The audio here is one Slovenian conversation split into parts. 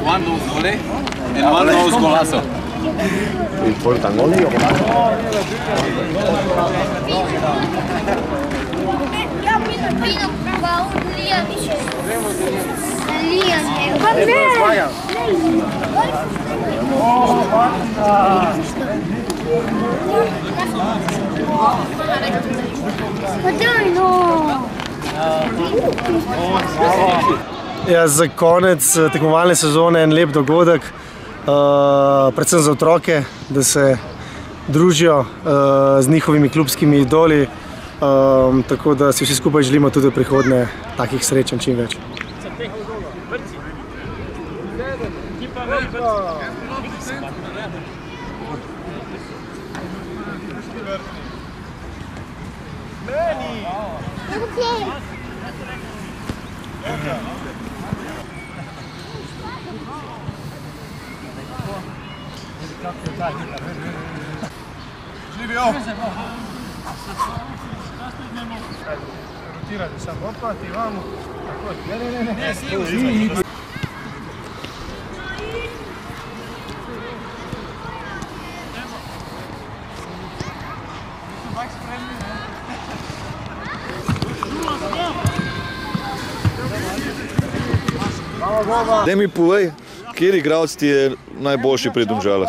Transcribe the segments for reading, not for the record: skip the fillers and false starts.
One knows volley and one knows golazo. Importan volley o golazo? Pino va un Liam. Ja, za konec tekmovalne sezone en lep dogodek, predvsem za otroke, da se družijo z njihovimi klubskimi idoli, tako da si vsi skupaj želimo tudi v prihodnje takih srečanj čim več. Rotirate samo opati, vamo. Ne. Daj mi povej, kjer igralec ti je najboljši pri Domžalah?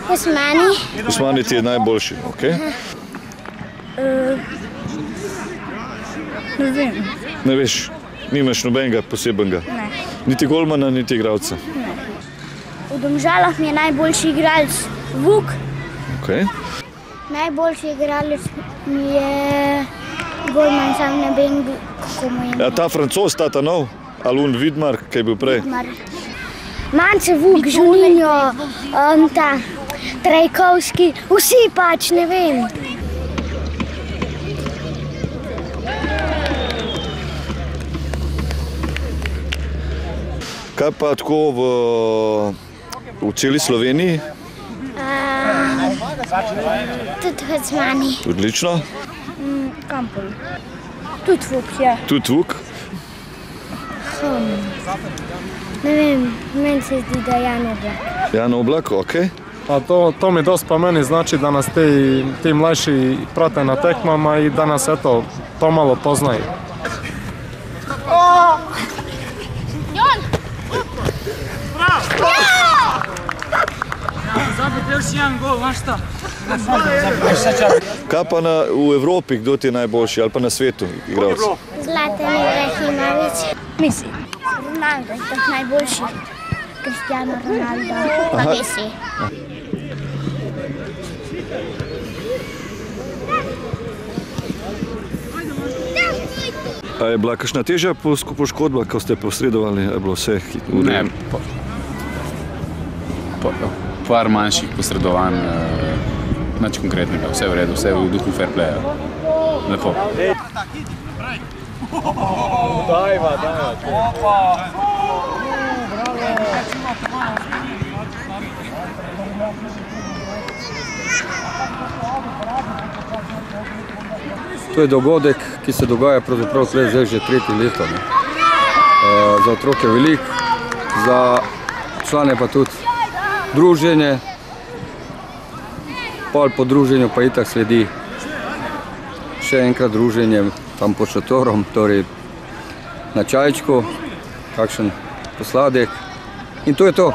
Osmani. Osmani ti je najboljši, ok? Ne vem. Ne veš, nimaš nobenega posebenega? Ne. Niti golmana, niti igralca? Ne. V Domžalah mi je najboljši igralec Vuk. Ok. Najboljši igralec mi je golman, sam ne vem, kako mu je. Ja, ta Francoz, ta nov, Alun Vidmar, kaj je bil prej? Mance, Vuk, Žulinjo, ta Trajkovski, vsi pač, ne vem. Kaj pa tako v celi Sloveniji? Tudi Osmani. Odlično. Kampol. Tudi Vuk, ja. Tudi Vuk? Ne vem, meni se zdi, da je Jan Oblak. Jan Oblak, ok. To mi dosti pa meni znači, da nas ti mlajši prate na tekmama i da nas eto to malo poznaju. Kaj pa v Evropi, kdo ti je najboljši ali pa na svetu igralec? Zlatan Ibrahimović. Messi. Ronaldo je tako najboljši. Cristiano Ronaldo. Pa Messi. A je bila kakšna težja poškodba, ko ste posredovali? Je bilo vse v redu? Ne, par manjših posredovanj, nič konkretnega, vse v redu, vse v duhu fair playa. Lepo. Dajva. To je dogodek, ki se dogaja pravzaprav zdaj že tretje leto. Za otroke velik, za člane pa tudi druženje. Pol po druženju pa itak sledi še enkrat druženje tam pod šatorom, torej na čajčku, kakšen posladek in to je to.